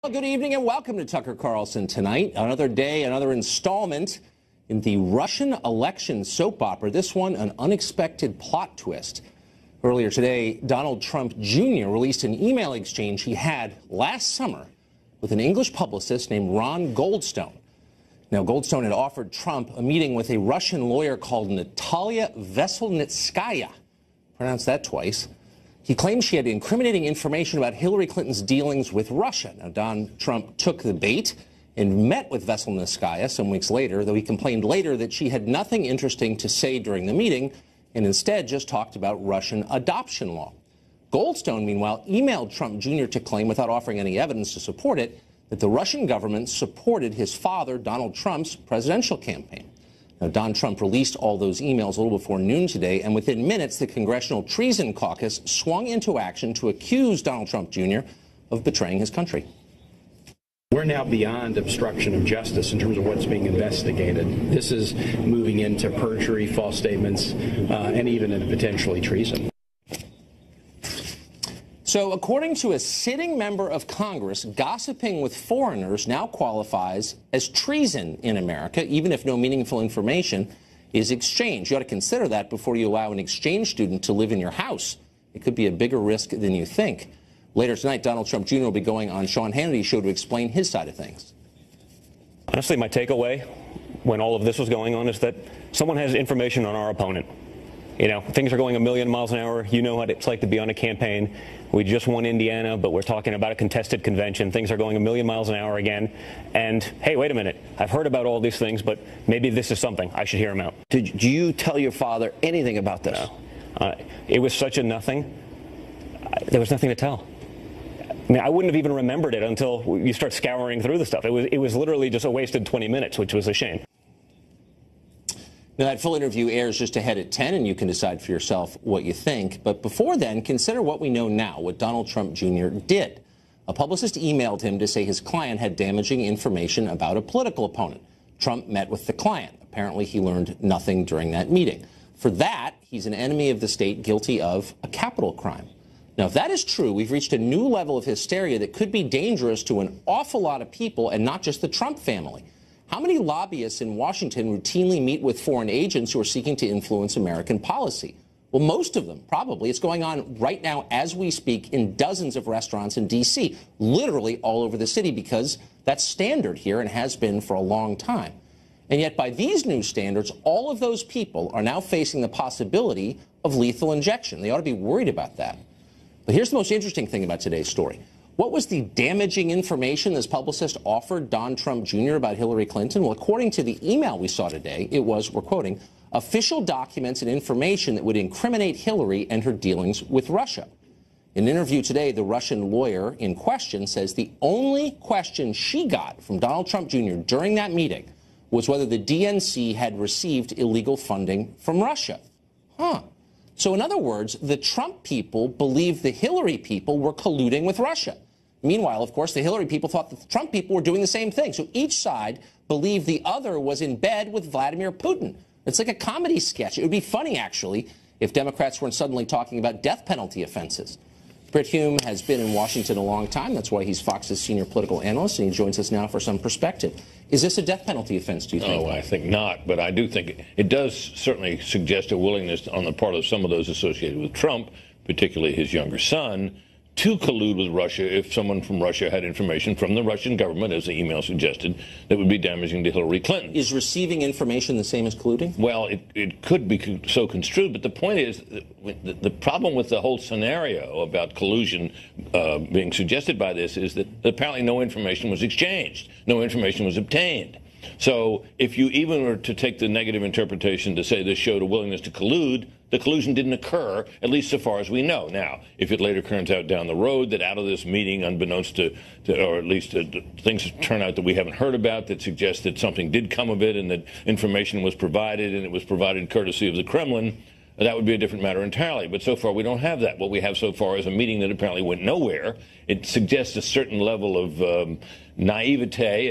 Well, good evening and welcome to Tucker Carlson Tonight. Another day, another installment in the Russian election soap opera. This one, an unexpected plot twist. Earlier today, Donald Trump Jr. released an email exchange he had last summer with an English publicist named Ron Goldstone. Now, Goldstone had offered Trump a meeting with a Russian lawyer called Natalia Veselnitskaya. Pronounced that twice. He claimed she had incriminating information about Hillary Clinton's dealings with Russia. Now, Don Trump took the bait and met with Veselnitskaya some weeks later, though he complained later that she had nothing interesting to say during the meeting and instead just talked about Russian adoption law. Goldstone, meanwhile, emailed Trump Jr. to claim, without offering any evidence to support it, that the Russian government supported his father, Donald Trump's presidential campaign. Now, Don Trump released all those emails a little before noon today, and within minutes, the Congressional Treason Caucus swung into action to accuse Donald Trump Jr. of betraying his country. We're now beyond obstruction of justice in terms of what's being investigated. This is moving into perjury, false statements, and even into potentially treason. So, according to a sitting member of Congress, gossiping with foreigners now qualifies as treason in America, even if no meaningful information is exchanged. You ought to consider that before you allow an exchange student to live in your house. It could be a bigger risk than you think. Later tonight, Donald Trump Jr. will be going on Sean Hannity's show to explain his side of things. Honestly, my takeaway when all of this was going on is that someone has information on our opponent. You know, things are going a million miles an hour. You know what it's like to be on a campaign. We just won Indiana, but we're talking about a contested convention. Things are going a million miles an hour again. And, hey, wait a minute. I've heard about all these things, but maybe this is something. I should hear him out. Did you tell your father anything about this? No. It was such a nothing. There was nothing to tell. I mean, I wouldn't have even remembered it until you start scouring through the stuff. It was literally just a wasted 20 minutes, which was a shame. Now, that full interview airs just ahead at 10, and you can decide for yourself what you think. But before then, consider what we know now, what Donald Trump Jr. did. A publicist emailed him to say his client had damaging information about a political opponent. Trump met with the client. Apparently, he learned nothing during that meeting. For that, he's an enemy of the state guilty of a capital crime. Now, if that is true, we've reached a new level of hysteria that could be dangerous to an awful lot of people, and not just the Trump family. How many lobbyists in Washington routinely meet with foreign agents who are seeking to influence American policy? Well, most of them, probably. It's going on right now as we speak in dozens of restaurants in D.C., literally all over the city, because that's standard here and has been for a long time. And yet, by these new standards, all of those people are now facing the possibility of lethal injection. They ought to be worried about that. But here's the most interesting thing about today's story. What was the damaging information this publicist offered Don Trump Jr. about Hillary Clinton? Well, according to the email we saw today, it was, we're quoting, official documents and information that would incriminate Hillary and her dealings with Russia. In an interview today, the Russian lawyer in question says the only question she got from Donald Trump Jr. during that meeting was whether the DNC had received illegal funding from Russia. So in other words, the Trump people believed the Hillary people were colluding with Russia. Meanwhile, of course, the Hillary people thought that the Trump people were doing the same thing. So each side believed the other was in bed with Vladimir Putin. It's like a comedy sketch. It would be funny, actually, if Democrats weren't suddenly talking about death penalty offenses. Brit Hume has been in Washington a long time. That's why he's Fox's senior political analyst, and he joins us now for some perspective. Is this a death penalty offense, do you think? No, I think not. But I do think it does certainly suggest a willingness on the part of some of those associated with Trump, particularly his younger son, to collude with Russia if someone from Russia had information from the Russian government, as the email suggested, that would be damaging to Hillary Clinton. Is receiving information the same as colluding? Well, it could be so construed, but the point is the problem with the whole scenario about collusion being suggested by this is that apparently no information was exchanged, no information was obtained. So if you even were to take the negative interpretation to say this showed a willingness to collude, the collusion didn't occur, at least so far as we know. Now, if it later turns out down the road that out of this meeting, unbeknownst to or at least things turn out that we haven't heard about that suggest that something did come of it and that information was provided and it was provided courtesy of the Kremlin, that would be a different matter entirely. But so far, we don't have that. What we have so far is a meeting that apparently went nowhere. It suggests a certain level of naivete,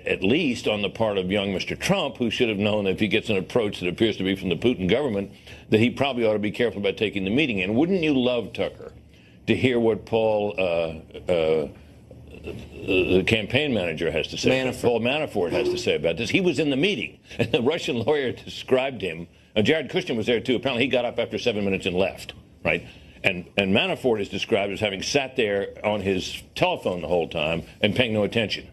at least on the part of young Mr. Trump, who should have known that if he gets an approach that appears to be from the Putin government, that he probably ought to be careful about taking the meeting. And wouldn't you love, Tucker, to hear what Paul the campaign manager has to say. Paul Manafort has to say about this. He was in the meeting, and the Russian lawyer described him. Jared Kushner was there too. Apparently, he got up after 7 minutes and left. Right, and Manafort is described as having sat there on his telephone the whole time and paying no attention.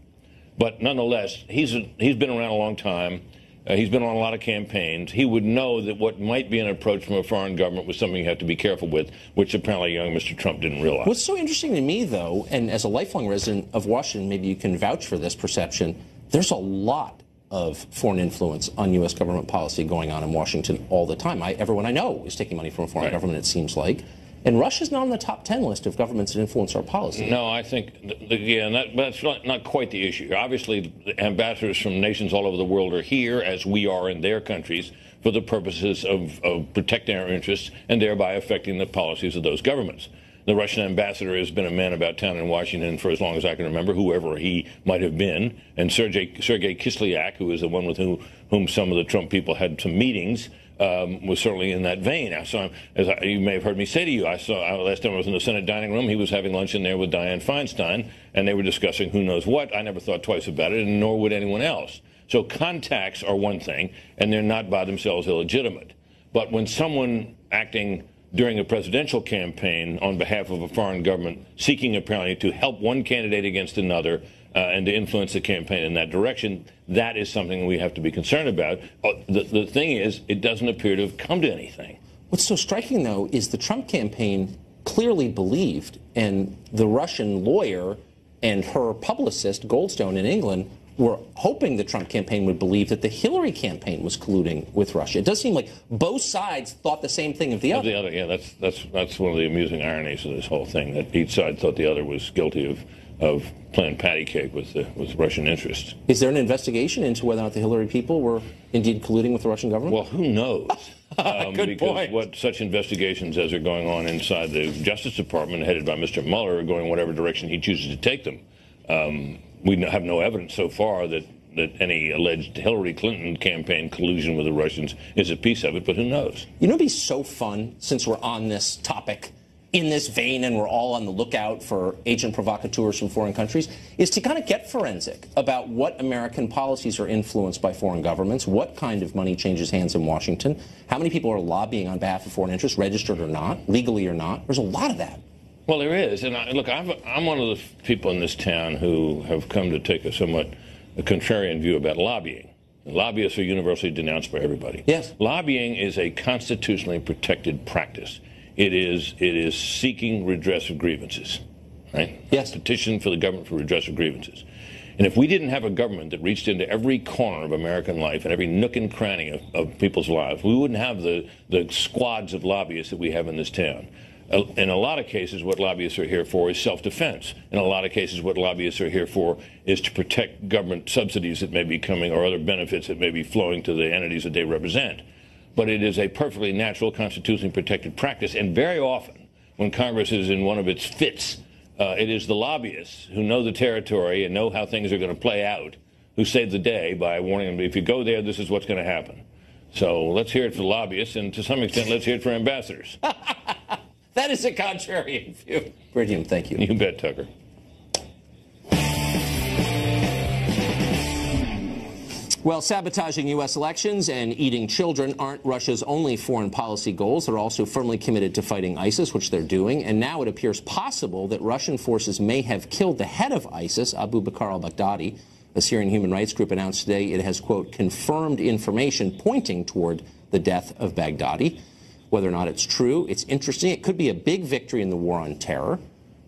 But nonetheless, he's been around a long time. He's been on a lot of campaigns. He would know that what might be an approach from a foreign government was something you have to be careful with, which apparently young Mr. Trump didn't realize. What's so interesting to me, though, and as a lifelong resident of Washington, maybe you can vouch for this perception, there's a lot of foreign influence on U.S. government policy going on in Washington all the time. Everyone I know is taking money from a foreign government, it seems like. And Russia's not on the top 10 list of governments that influence our policy. No, I think, that's not quite the issue. Obviously, ambassadors from nations all over the world are here, as we are in their countries, for the purposes of protecting our interests and thereby affecting the policies of those governments. The Russian ambassador has been a man about town in Washington for as long as I can remember, whoever he might have been. And Sergei Kislyak, who is the one with whom some of the Trump people had some meetings, was certainly in that vein. I saw him, you may have heard me say to you, last time I was in the Senate dining room, he was having lunch in there with Dianne Feinstein, and they were discussing who knows what. I never thought twice about it, and nor would anyone else. So contacts are one thing, and they're not by themselves illegitimate. But when someone acting during a presidential campaign on behalf of a foreign government, seeking apparently to help one candidate against another and to influence the campaign in that direction, that is something we have to be concerned about. The thing is, it doesn't appear to have come to anything. What's so striking, though, is the Trump campaign clearly believed, and the Russian lawyer and her publicist, Goldstone in England, were hoping the Trump campaign would believe that the Hillary campaign was colluding with Russia. It does seem like both sides thought the same thing of the other. Yeah, that's one of the amusing ironies of this whole thing, that each side thought the other was guilty of playing patty cake with Russian interests. Is there an investigation into whether or not the Hillary people were indeed colluding with the Russian government? Well, who knows? Good point. What such investigations as are going on inside the Justice Department, headed by Mr. Mueller, are going whatever direction he chooses to take them. We have no evidence so far that any alleged Hillary Clinton campaign collusion with the Russians is a piece of it, but who knows? You know, it'd be so fun, since we're on this topic, in this vein, and we're all on the lookout for agent provocateurs from foreign countries, is to kind of get forensic about what American policies are influenced by foreign governments, what kind of money changes hands in Washington, how many people are lobbying on behalf of foreign interests, registered or not, legally or not. There's a lot of that. Well, there is. And look, I'm one of the people in this town who have come to take a somewhat contrarian view about lobbying. Lobbyists are universally denounced by everybody. Yes. Lobbying is a constitutionally protected practice. It is seeking redress of grievances, right? Yes. Petition for the government for redress of grievances. And if we didn't have a government that reached into every corner of American life and every nook and cranny of people's lives, we wouldn't have the squads of lobbyists that we have in this town. In a lot of cases, what lobbyists are here for is self-defense. In a lot of cases, what lobbyists are here for is to protect government subsidies that may be coming or other benefits that may be flowing to the entities that they represent. But it is a perfectly natural, constitutionally protected practice. And very often, when Congress is in one of its fits, it is the lobbyists who know the territory and know how things are going to play out who save the day by warning them, if you go there, this is what's going to happen. So let's hear it for lobbyists, and to some extent, let's hear it for ambassadors. That is a contrarian view. Brilliant, thank you. You bet, Tucker. Well, sabotaging U.S. elections and eating children aren't Russia's only foreign policy goals. They're also firmly committed to fighting ISIS, which they're doing. And now it appears possible that Russian forces may have killed the head of ISIS, Abu Bakr al-Baghdadi. A Syrian human rights group announced today it has, quote, confirmed information pointing toward the death of Baghdadi. Whether or not it's true, it's interesting. It could be a big victory in the war on terror.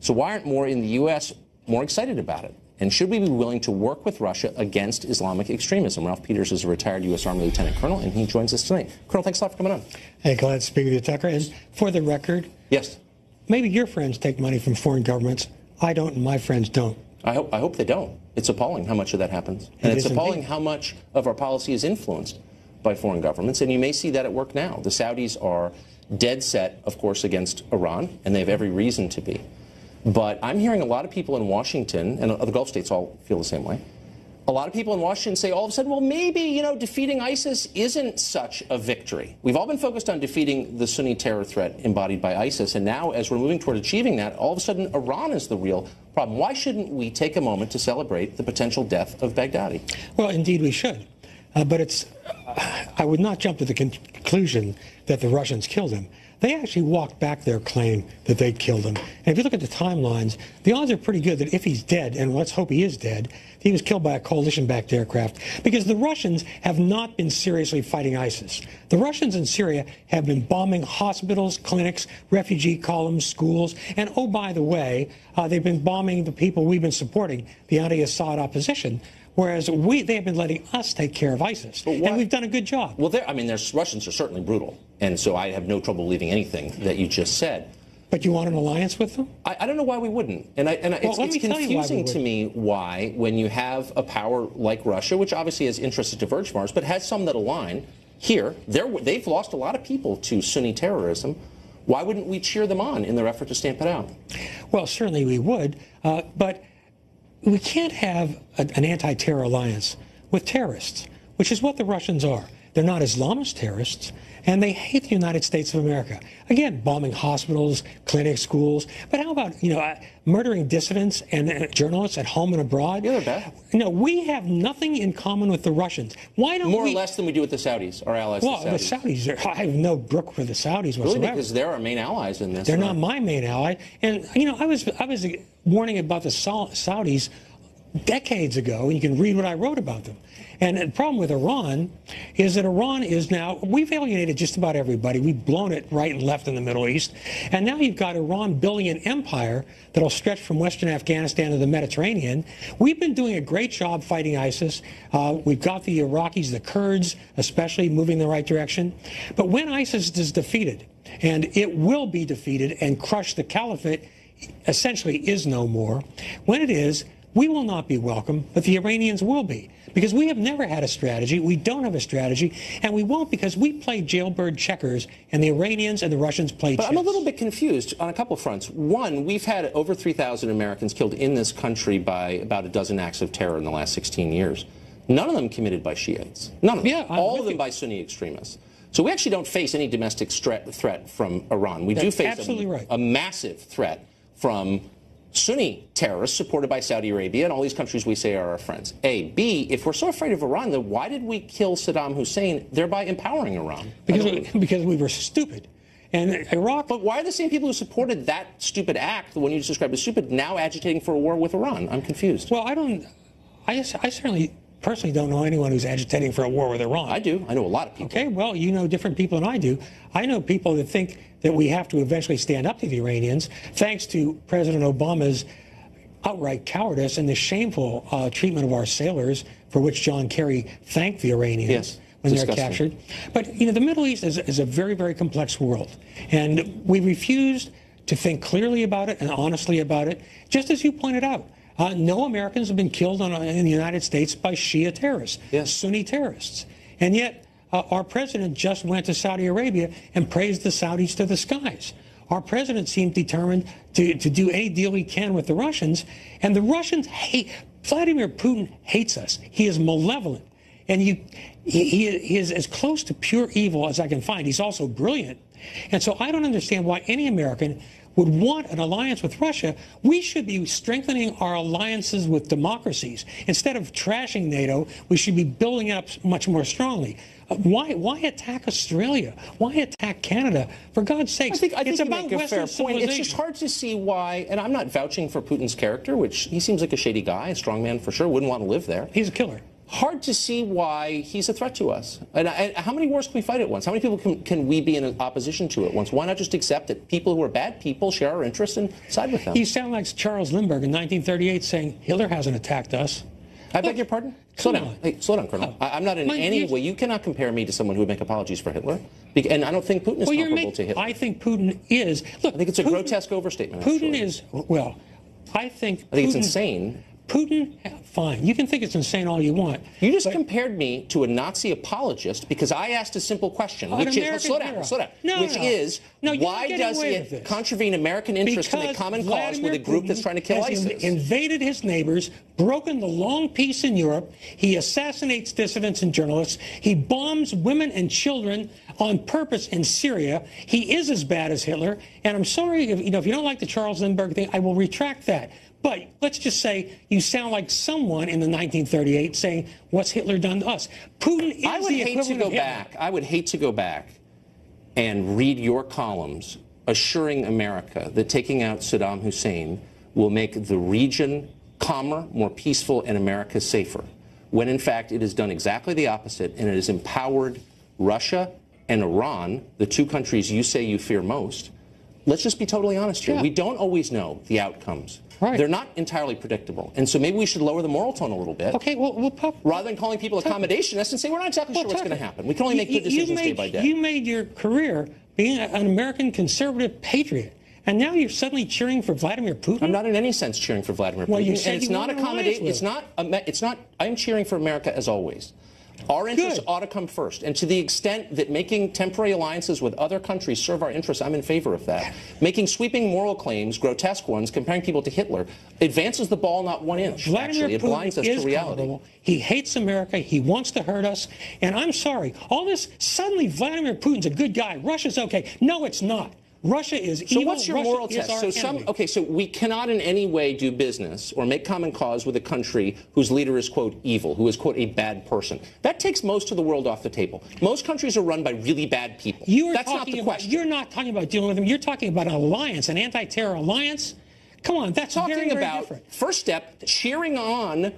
So why aren't more in the U.S. more excited about it? And should we be willing to work with Russia against Islamic extremism? Ralph Peters is a retired U.S. Army Lieutenant Colonel, and he joins us tonight. Colonel, thanks a lot for coming on. Hey, glad to speak with you, Tucker. And for the record, yes, maybe your friends take money from foreign governments. I don't, and my friends don't. I hope they don't. It's appalling how much of that happens. And it's appalling how much of our policy is influenced by foreign governments. And you may see that at work now. The Saudis are dead set, of course, against Iran, and they have every reason to be. But I'm hearing a lot of people in Washington, and the Gulf states all feel the same way, A lot of people in Washington say all of a sudden, well, maybe, you know, defeating ISIS isn't such a victory. We've all been focused on defeating the Sunni terror threat embodied by ISIS, and now as we're moving toward achieving that, all of a sudden Iran is the real problem. Why shouldn't we take a moment to celebrate the potential death of Baghdadi? Well, indeed we should. But I would not jump to the conclusion that the Russians killed him. They actually walked back their claim that they'd killed him. And if you look at the timelines, the odds are pretty good that if he's dead, and let's hope he is dead, he was killed by a coalition-backed aircraft, because the Russians have not been seriously fighting ISIS. The Russians in Syria have been bombing hospitals, clinics, refugee columns, schools, and oh, by the way, they've been bombing the people we've been supporting, the anti-Assad opposition. Whereas they have been letting us take care of ISIS, and we've done a good job. Well, Russians are certainly brutal, and so I have no trouble believing anything that you just said. But you want an alliance with them? I don't know why we wouldn't. It's confusing to me why, when you have a power like Russia, which obviously has interests that diverge from ours, but has some that align, here, they've lost a lot of people to Sunni terrorism. Why wouldn't we cheer them on in their effort to stamp it out? Well, certainly we would, but we can't have an anti-terror alliance with terrorists, which is what the Russians are. They're not Islamist terrorists, and they hate the United States of America. Again, bombing hospitals, clinics, schools. But how about, murdering dissidents and journalists at home and abroad? Yeah, they're bad. No, we have nothing in common with the Russians. Why don't More or less than we do with the Saudis, our allies. Well, the Saudis I have no brook for the Saudis whatsoever. Really, because they're our main allies in this. They're not my main ally. And, I was warning about the Saudis decades ago, and you can read what I wrote about them. And the problem with Iran is that Iran is now, we've alienated just about everybody. We've blown it right and left in the Middle East. And now you've got Iran building an empire that'll stretch from Western Afghanistan to the Mediterranean. We've been doing a great job fighting ISIS. We've got the Iraqis, the Kurds especially, moving in the right direction. But when ISIS is defeated, and it will be defeated and crushed, the caliphate essentially is no more. When it is, we will not be welcome, but the Iranians will be. Because we have never had a strategy, we don't have a strategy, and we won't, because we play jailbird checkers, and the Iranians and the Russians play chess. But I'm a little bit confused on a couple of fronts. One, we've had over 3,000 Americans killed in this country by about a dozen acts of terror in the last 16 years. None of them committed by Shiites. None of them. Yeah, all of them by Sunni extremists. So we actually don't face any domestic threat from Iran. We do face a massive threat from Sunni terrorists supported by Saudi Arabia and all these countries we say are our friends. A. B, if we're so afraid of Iran, then why did we kill Saddam Hussein, thereby empowering Iran? Because we were stupid. And Iraq... But why are the same people who supported that stupid act, the one you just described as stupid, now agitating for a war with Iran? I'm confused. Well, I certainly personally don't know anyone who's agitating for a war with Iran. I do. I know a lot of people. Okay, well, you know different people than I do. I know people that think that we have to eventually stand up to the Iranians, thanks to President Obama's outright cowardice and the shameful treatment of our sailors, for which John Kerry thanked the Iranians when they're captured. But, the Middle East is a very, very complex world. And we refused to think clearly about it and honestly about it, just as you pointed out. No Americans have been killed in the United States by Shia terrorists, Sunni terrorists. And yet, our president just went to Saudi Arabia and praised the Saudis to the skies. Our president seemed determined to do any deal he can with the Russians. And the Russians Vladimir Putin hates us. He is malevolent. And he is as close to pure evil as I can find. He's also brilliant. And so I don't understand why any American would want an alliance with Russia. We should be strengthening our alliances with democracies. Instead of trashing NATO, we should be building it up much more strongly. Why attack Australia? Why attack Canada? For God's sakes, I think it's about you make a fair point. It's just hard to see why, and I'm not vouching for Putin's character, which he seems like a shady guy, a strong man for sure, wouldn't want to live there. He's a killer. Hard to see why he's a threat to us. And how many wars can we fight at once? How many people can we be in opposition to at once? Why not just accept that people who are bad people share our interests and side with them? You sound like Charles Lindbergh in 1938 saying, Hitler hasn't attacked us. I beg your pardon? Slow down. Hey, slow down, Colonel. I'm not in any way. You cannot compare me to someone who would make apologies for Hitler. And I don't think Putin is comparable to Hitler. I think Putin is. Look, I think it's a grotesque overstatement. Putin is, well, I think it's insane. Putin fine. You can think it's insane all you want. You just compared me to a Nazi apologist because I asked a simple question, which is, slow down, why does it contravene American interest to make common cause with a group that's trying to kill ISIS? Invaded his neighbors, broken the long peace in Europe. He assassinates dissidents and journalists. He bombs women and children on purpose in Syria. He is as bad as Hitler. And I'm sorry, if you don't like the Charles Lindbergh thing, I will retract that. But let's just say you sound like someone in the 1938 saying, what's Hitler done to us? Putin is the equivalent of Hitler. I would hate to go back and read your columns assuring America that taking out Saddam Hussein will make the region calmer, more peaceful, and America safer, when in fact it has done exactly the opposite, and it has empowered Russia and Iran, the two countries you say you fear most. Let's just be totally honest here. Yeah. We don't always know the outcomes. Right. They're not entirely predictable. And so maybe we should lower the moral tone a little bit. Okay, well rather than calling people accommodationists and say, we're not exactly sure what's going to happen. We can only make good decisions day by day. You made your career being an American conservative patriot. And now you're suddenly cheering for Vladimir Putin? I'm not in any sense cheering for Vladimir Putin. Well, you said and it's not accommodate. It's not. I'm cheering for America as always. Our interests ought to come first. And to the extent that making temporary alliances with other countries serve our interests, I'm in favor of that. Making sweeping moral claims, grotesque ones, comparing people to Hitler, advances the ball not 1 inch. Vladimir Actually, it blinds us to reality. Culpable. He hates America. He wants to hurt us. And I'm sorry, all this, suddenly Vladimir Putin's a good guy. Russia's okay. No, it's not. Russia is evil. So what's your moral test? So we cannot in any way do business or make common cause with a country whose leader is, quote, evil, who is, quote, a bad person. That takes most of the world off the table. Most countries are run by really bad people. That's not the question. You're not talking about dealing with them. You're talking about an alliance, an anti-terror alliance. Come on, that's very different. First step, cheering on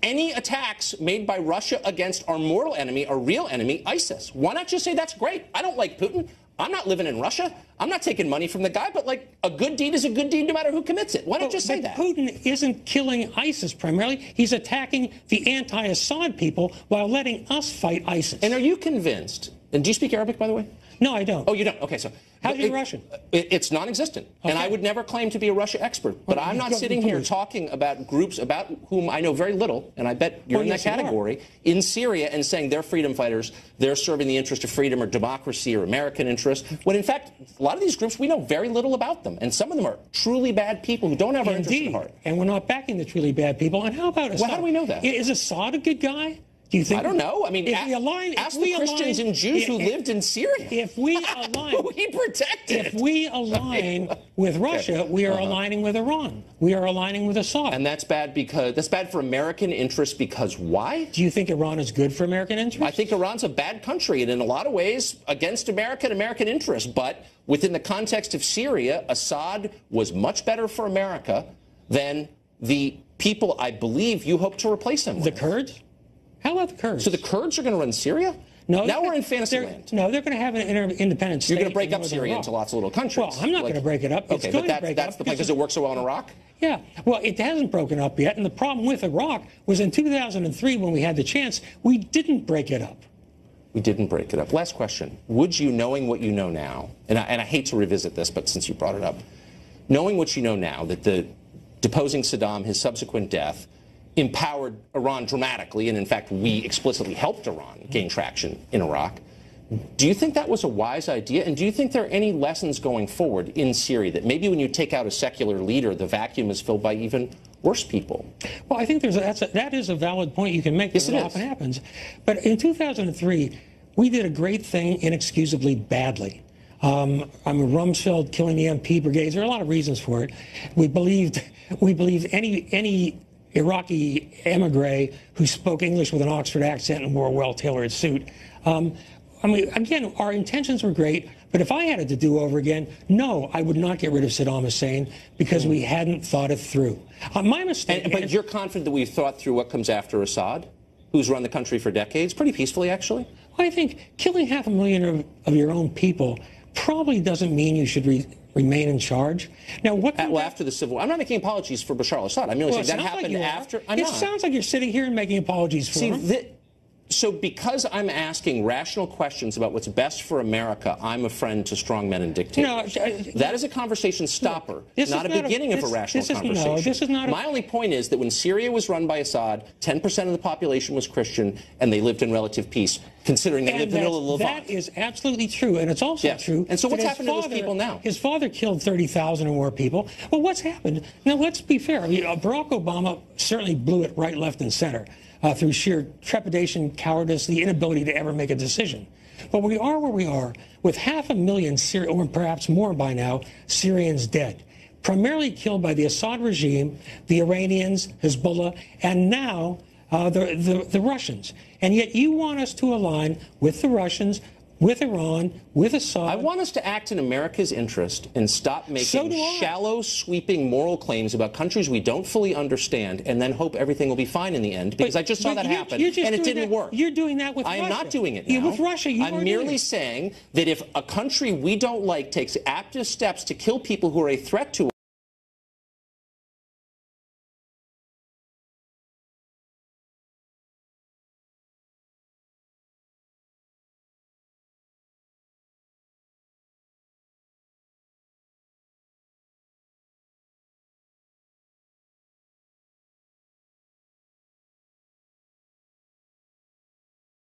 any attacks made by Russia against our mortal enemy, our real enemy, ISIS. Why not just say that's great? I don't like Putin. I'm not living in Russia. I'm not taking money from the guy, but like a good deed is a good deed no matter who commits it. Why not just say that? Putin isn't killing ISIS primarily. He's attacking the anti-Assad people while letting us fight ISIS. And are you convinced, and do you speak Arabic, by the way? No, I don't. Oh, you don't? Okay, so. How's your Russian? It's non-existent. Okay. And I would never claim to be a Russia expert. But I'm not sitting here talking about groups about whom I know very little, and I bet you're in that category, in Syria, and saying they're freedom fighters, they're serving the interest of freedom or democracy or American interest, when in fact, a lot of these groups, we know very little about them. And some of them are truly bad people who don't have our interest at heart. And we're not backing the truly bad people. And how about Assad? Well, how do we know that? Is Assad a good guy? Do you think? I don't know. I mean, ask the Christians and Jews who lived in Syria. If we align, who he protected. If we align with Russia, we are aligning with Iran. We are aligning with Assad. And that's bad for American interests because why? Do you think Iran is good for American interests? I think Iran's a bad country and in a lot of ways against America and American interests. But within the context of Syria, Assad was much better for America than the people I believe you hope to replace him with. The Kurds? How about the Kurds? So the Kurds are going to run Syria? No. Now we're in fantasy land. No, they're going to have an independent state. You're going to break up Syria into lots of little countries. Well, I'm not going to break it up. Okay, but that's the plan because it works so well in Iraq? Yeah. Well, it hasn't broken up yet. And the problem with Iraq was in 2003 when we had the chance, we didn't break it up. We didn't break it up. Last question. Would you, knowing what you know now, and I hate to revisit this, but since you brought it up, knowing what you know now, that the deposing Saddam, his subsequent death, empowered Iran dramatically, and in fact, we explicitly helped Iran gain traction in Iraq. Do you think that was a wise idea? And do you think there are any lessons going forward in Syria that maybe when you take out a secular leader, the vacuum is filled by even worse people? Well, I think that is a valid point you can make. Yes, it often happens. But in 2003, we did a great thing inexcusably badly. Rumsfeld killing the MP brigades. There are a lot of reasons for it. We believed any Iraqi emigre who spoke English with an Oxford accent and wore a well-tailored suit. Again, our intentions were great, but if I had it to do over again, no, I would not get rid of Saddam Hussein because we hadn't thought it through. My mistake. But you're confident that we've thought through what comes after Assad, who's run the country for decades, pretty peacefully, actually? Well, I think killing 500,000 of your own people probably doesn't mean you should remain in charge. Now, after the civil war, I'm not making apologies for Bashar al-Assad. I'm merely saying that happened after. It sounds like you're sitting here and making apologies for him. So because I'm asking rational questions about what's best for America, I'm a friend to strongmen and dictators. That is a conversation stopper, not a beginning of a rational conversation. No, this is not My only point is that when Syria was run by Assad, 10% of the population was Christian, and they lived in relative peace, considering they lived in the middle of the Levant. That is absolutely true, and it's also true. And so what's happened to those people now? His father killed 30,000 or more people. Well, what's happened? Now, let's be fair. I mean, Barack Obama certainly blew it right, left, and center. Through sheer trepidation, cowardice, the inability to ever make a decision. But we are where we are, with 500,000, or perhaps more by now, Syrians dead, primarily killed by the Assad regime, the Iranians, Hezbollah, and now the Russians. And yet you want us to align with the Russians, with Iran, with Assad. I want us to act in America's interest and stop making shallow, sweeping moral claims about countries we don't fully understand and then hope everything will be fine in the end, because I just saw that happen and it didn't work. You're doing that with Russia. I am not doing it now. With Russia, I'm merely saying that if a country we don't like takes active steps to kill people who are a threat to